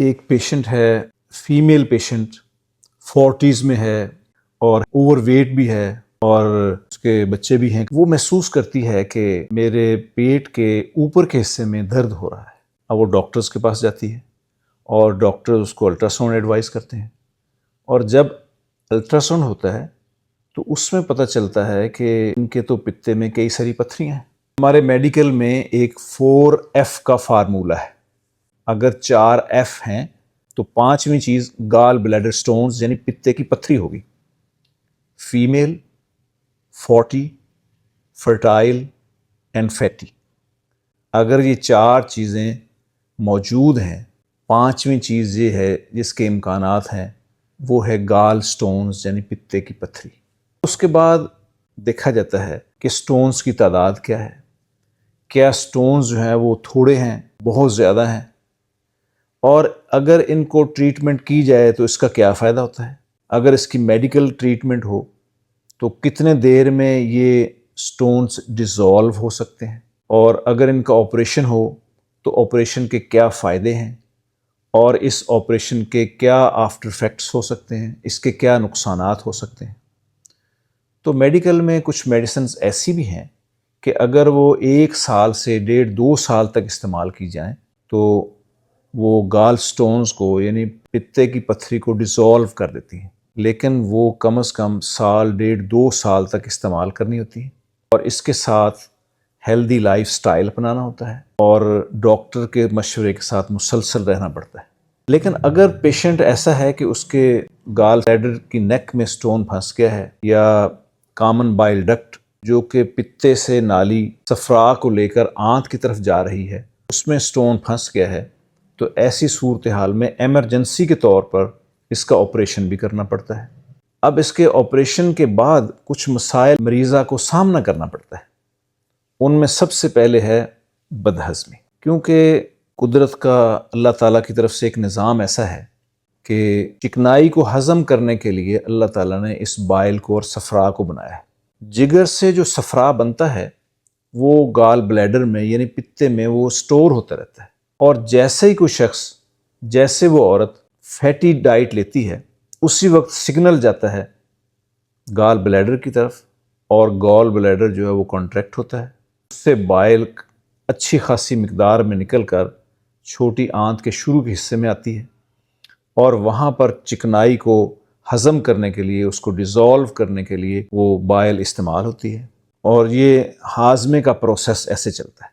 ایک پیشنٹ ہے، female patient, 40s میں ہے اور اوور ویٹ بھی ہے اور اس کے بچے بھی ہیں. وہ محسوس کرتی ہے کہ میرے پیٹ کے اوپر کے حصے میں درد ہو رہا ہے. اب وہ ڈاکٹرز کے پاس جاتی ہے اور ڈاکٹر اس کو الٹرا ساؤنڈ ایڈوائز کرتے ہیں، اور جب الٹرا ساؤنڈ ہوتا ہے تو اس میں پتہ چلتا ہے کہ ان کے تو پتے میں کئی ساری پتھریاں ہیں. ہمارے میڈیکل میں ایک 4F کا فارمولہ ہے. اگر 4F ہیں تو پانچویں چیز گال بلیڈر سٹونز یعنی پتے کی پتھری ہوگی. Female, 40، fertile and fatty. اگر یہ چار چیزیں موجود ہیں، پانچویں چیز یہ ہے جس کے امکانات ہیں وہ ہے گال سٹونز یعنی پتے کی پتھری. اس کے بعد دیکھا جاتا ہے کہ سٹونز کی تعداد کیا ہے، کیا سٹونز جو ہیں وہ تھوڑے ہیں، بہت زیادہ ہیں، اور اگر ان کو ٹریٹمنٹ کی جائے تو اس کا کیا فائدہ ہوتا ہے. اگر اس کی میڈیکل ٹریٹمنٹ ہو تو کتنے دیر میں یہ سٹونز ڈیزالو ہو سکتے ہیں، اور اگر ان کا آپریشن ہو تو آپریشن کے کیا فائدے ہیں، اور اس آپریشن کے کیا آفٹر ایفیکٹس ہو سکتے ہیں، اس کے کیا نقصانات ہو سکتے ہیں. تو میڈیکل میں کچھ میڈیسنز ایسی بھی ہیں کہ اگر وہ 1 سال سے 1.5-2 سال تک استعمال کی جائیں تو وہ گال سٹونز کو یعنی پتے کی پتھری کو ڈیزالو کر دیتی ہیں، لیکن وہ کم از کم 1.5-2 سال تک استعمال کرنی ہوتی ہیں، اور اس کے ساتھ ہیلدی لائف سٹائل اپنانا ہوتا ہے اور ڈاکٹر کے مشورے کے ساتھ مسلسل رہنا پڑتا ہے. لیکن اگر پیشنٹ ایسا ہے کہ اس کے گال بلیڈر کی نیک میں سٹون پھنس گیا ہے، یا کامن بائل ڈکٹ جو کہ پتے سے نالی صفرا کو لے کر آنت کی طرف جا رہی ہے اس میں سٹون پھنس گیا ہے، تو ایسی صورتحال میں ایمرجنسی کے طور پر اس کا آپریشن بھی کرنا پڑتا ہے. اب اس کے آپریشن کے بعد کچھ مسائل مریضہ کو سامنا کرنا پڑتا ہے. ان میں سب سے پہلے ہے بدہضمی، کیونکہ قدرت کا اللہ تعالیٰ کی طرف سے ایک نظام ایسا ہے کہ چکنائی کو ہضم کرنے کے لیے اللہ تعالیٰ نے اس بائل کو اور صفرا کو بنایا ہے. جگر سے جو صفرا بنتا ہے وہ گال بلیڈر میں یعنی پتے میں وہ سٹور ہوتا رہتا ہے، اور جیسے ہی کوئی شخص، جیسے وہ عورت فیٹی ڈائٹ لیتی ہے اسی وقت سگنل جاتا ہے گال بلیڈر کی طرف، اور گال بلیڈر جو ہے وہ کانٹریکٹ ہوتا ہے، اس سے بائل اچھی خاصی مقدار میں نکل کر چھوٹی آنت کے شروع کے حصے میں آتی ہے، اور وہاں پر چکنائی کو ہضم کرنے کے لیے، اس کو ڈیزالو کرنے کے لیے وہ بائل استعمال ہوتی ہے، اور یہ ہاضمے کا پروسیس ایسے چلتا ہے.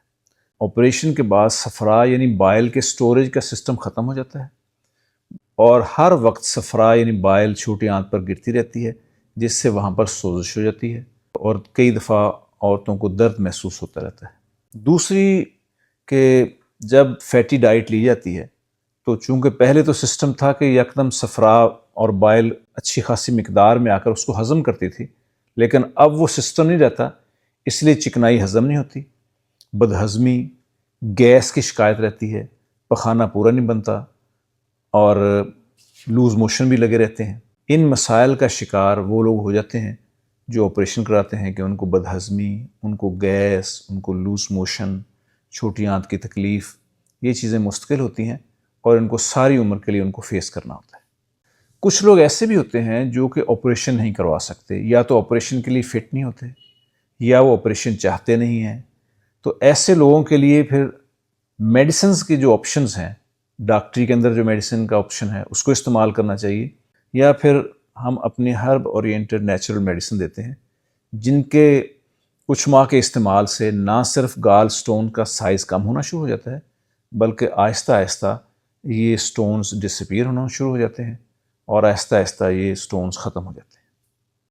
آپریشن کے بعد صفرا یعنی بائل کے سٹوریج کا سسٹم ختم ہو جاتا ہے، اور ہر وقت صفرا یعنی بائل چھوٹی آنت پر گرتی رہتی ہے جس سے وہاں پر سوزش ہو جاتی ہے، اور کئی دفعہ عورتوں کو درد محسوس ہوتا رہتا ہے. دوسری کہ جب فیٹی ڈائٹ لی جاتی ہے تو چونکہ پہلے تو سسٹم تھا کہ یکدم صفرا اور بائل اچھی خاصی مقدار میں آ کر اس کو ہضم کرتی تھی، لیکن اب وہ سسٹم نہیں رہتا، اس لیے چکنائی ہضم نہیں ہوتی، بدہضمی، گیس کی شکایت رہتی ہے، پخانہ پورا نہیں بنتا، اور لوز موشن بھی لگے رہتے ہیں. ان مسائل کا شکار وہ لوگ ہو جاتے ہیں جو آپریشن کراتے ہیں کہ ان کو بدہضمی، ان کو گیس، ان کو لوز موشن، چھوٹی آنت کی تکلیف، یہ چیزیں مستقل ہوتی ہیں اور ان کو ساری عمر کے لیے ان کو فیس کرنا ہوتا ہے. کچھ لوگ ایسے بھی ہوتے ہیں جو کہ آپریشن نہیں کروا سکتے، یا تو آپریشن کے لیے فٹ نہیں ہوتے، یا وہ آپریشن چاہتے نہیں ہیں. تو ایسے لوگوں کے لیے پھر میڈیسنز کے جو آپشنز ہیں، ڈاکٹری کے اندر جو میڈیسن کا آپشن ہے اس کو استعمال کرنا چاہیے، یا پھر ہم اپنے ہرب اورینٹڈ نیچرل میڈیسن دیتے ہیں جن کے کچھ ماہ کے استعمال سے نہ صرف گال سٹون کا سائز کم ہونا شروع ہو جاتا ہے بلکہ آہستہ آہستہ یہ سٹونز ڈسپیئر ہونا شروع ہو جاتے ہیں، اور آہستہ آہستہ یہ سٹونز ختم ہو جاتے ہیں.